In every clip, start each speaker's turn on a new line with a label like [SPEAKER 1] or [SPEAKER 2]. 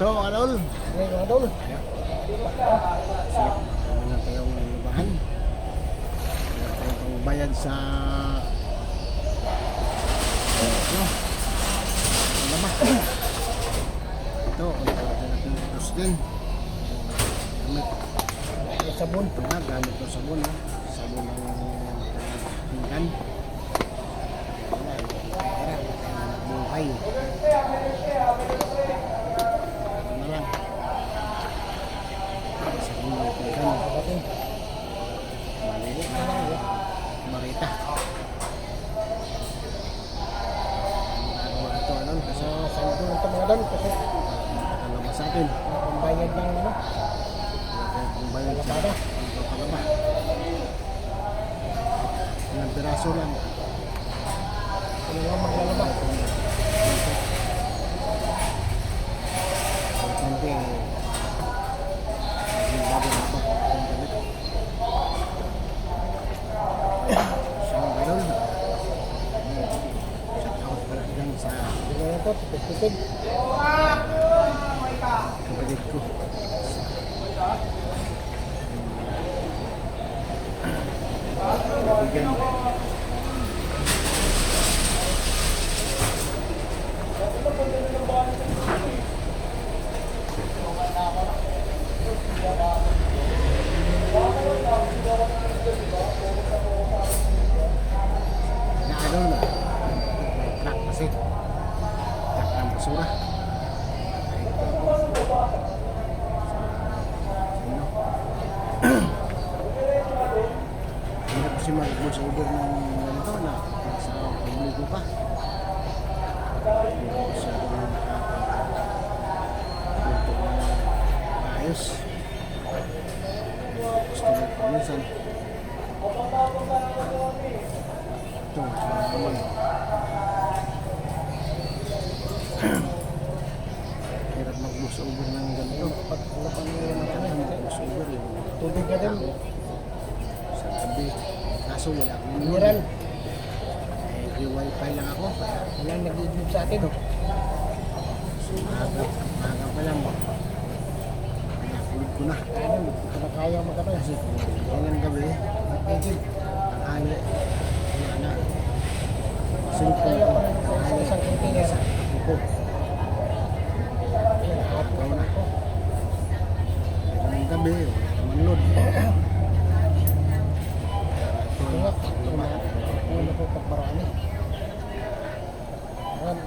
[SPEAKER 1] So, Adol.
[SPEAKER 2] Ngayon, Adol.
[SPEAKER 1] Ano na tayong lubahan? Ano tayong bayad sa... Ano? Ano ba? Ito, natin itos din. Gamit.
[SPEAKER 2] Sabon.
[SPEAKER 1] Gamit ko sabon. Sabon ng pinggan. Buhay. Ano lang. Sabon ng pinggan. Maliit na lang. Marita. Ito ano. Kasi
[SPEAKER 2] Saan doon ito mga Adol? Kasi
[SPEAKER 1] kalama sa atin.
[SPEAKER 2] pambayad ng ano.
[SPEAKER 1] Kung bayad sa
[SPEAKER 2] Kalabada.
[SPEAKER 1] kalama. Ilang piraso lang.
[SPEAKER 2] Ano lang maglalaba.
[SPEAKER 1] Konti naging bago na ba ang damit. So, ganun. Shout out pala dyan sa
[SPEAKER 2] Hindi na ito, tipid-tipid.
[SPEAKER 1] kapatid ko. Bigyan. Na ano na, truck kasi truck ng basura. Hindi kasi mag-voice over ng ganito na sa publiko pa. Hindi ko masyado na ayos. Gusto mo paminsan. Ito, naman. Hirap mag-voice over ng ganito.
[SPEAKER 2] Pag laban nyo naman kami.
[SPEAKER 1] Mag-voice over yung
[SPEAKER 2] Tubig ka din.
[SPEAKER 1] sa gabi. Kaso wala akong
[SPEAKER 2] Mineral.
[SPEAKER 1] May wifi lang ako.
[SPEAKER 2] Walang nag-iiglip sa atin.
[SPEAKER 1] So, maaga pa lang. Pinakulit ko na.
[SPEAKER 2] Ano, hindi na kaya magkabay.
[SPEAKER 1] Kasi kailan gabi,
[SPEAKER 2] Nag-iiglip.
[SPEAKER 1] tanghali, wala na. Cellphone ko, tanghali,
[SPEAKER 2] Isang container.
[SPEAKER 1] sa ako. Ikaw na ko. Kailan gabi, wala naman load.
[SPEAKER 2] Ito nga, ano ko pagmarami. Ayan,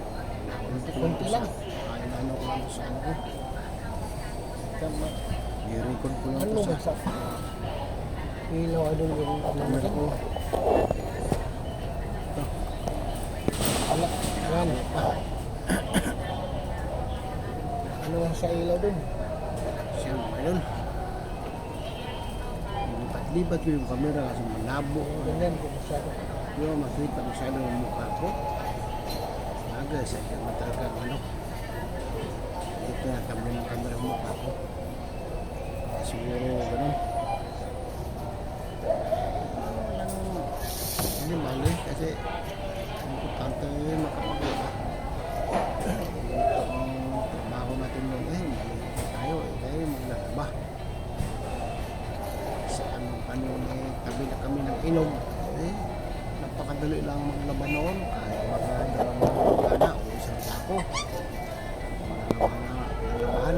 [SPEAKER 2] kunti lang.
[SPEAKER 1] Ano ko lang sa ano ko.
[SPEAKER 2] Tama.
[SPEAKER 1] I-record ko lang
[SPEAKER 2] Ano
[SPEAKER 1] to
[SPEAKER 2] ba
[SPEAKER 1] sa
[SPEAKER 2] sa ilaw Adol yung ano
[SPEAKER 1] camera
[SPEAKER 2] natin?
[SPEAKER 1] ko.
[SPEAKER 2] Wala. Yan. Ano nga sa ilaw dun?
[SPEAKER 1] Siya ngayon. Lipat ko yung camera kasi malabo.
[SPEAKER 2] Ganyan, kung masyado.
[SPEAKER 1] Yung makita masyado yung mukha ko. Aga, sa kanya matalagang ano. Dito na kami ng camera yung mukha ko. Siguro ganun. Hindi mali kasi importante makapagawa. Ang trabaho natin noon mali tayo kaya maglalaba. Saan ano tabi na kami ng ilog. Napakadali lang maglaba noon kahit mga dalawang gana o isang sako. Nalabahan.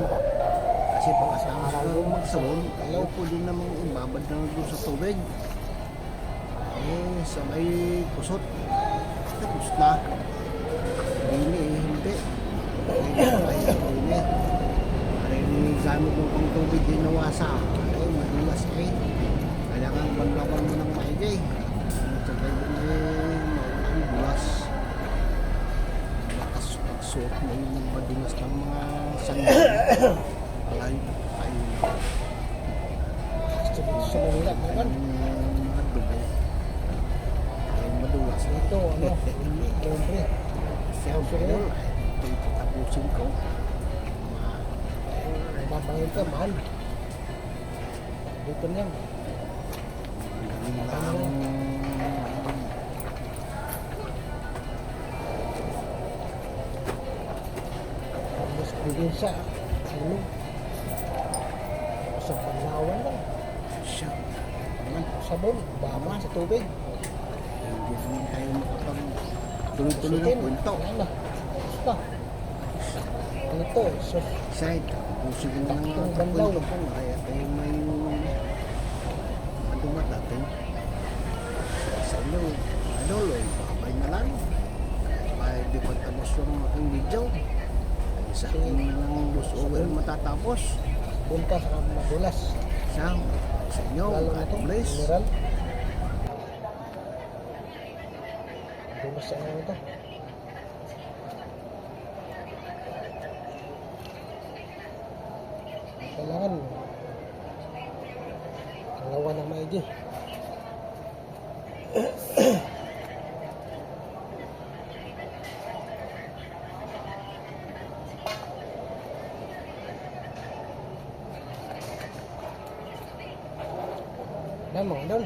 [SPEAKER 1] Kasi pag asawa ko magsawon, ayaw ko din namang ibabad na doon sa tubig. Sa may kusot. Tapos na. Hindi hindi. Hindi. Ay, gamit mo pang tubig din nawasa. Ay, madulas eh. Kailangan banlawan mo ng maigay. Ito kayo maulang bulas. Pagsuot mo yung madulas ng mga sandal. Alay, ay,
[SPEAKER 2] Sa Manila, naman.
[SPEAKER 1] mga dubay. Ay, madulas.
[SPEAKER 2] Ito, ano, libre.
[SPEAKER 1] Siyempre, ito tapusin ko.
[SPEAKER 2] Babangin ka, mahal. Dito na yan. Mas probinsya. Tulog. Sa panawan lang.
[SPEAKER 1] Siya. Naman.
[SPEAKER 2] Sabon. Baman sa tubig.
[SPEAKER 1] Hindi naman tayo makapag tuloy-tuloy ng kwento.
[SPEAKER 2] Wala na. Basta. Ano to? So,
[SPEAKER 1] Side, pusig mo ng
[SPEAKER 2] Taktong
[SPEAKER 1] kwento
[SPEAKER 2] banlaw.
[SPEAKER 1] ko. Kaya tayo may madumat natin. Sa inyo, ano, Loy, babay na lang. Kahit di pa tapos yung aking video. Ay, sa akin lang loose over matatapos.
[SPEAKER 2] punta sa madulas.
[SPEAKER 1] Sa inyo,
[SPEAKER 2] Lalo na
[SPEAKER 1] God
[SPEAKER 2] to.
[SPEAKER 1] bless.
[SPEAKER 2] Mineral. Dulas sa ano to. Kailangan kalawan ng maigi. Yan mga idol.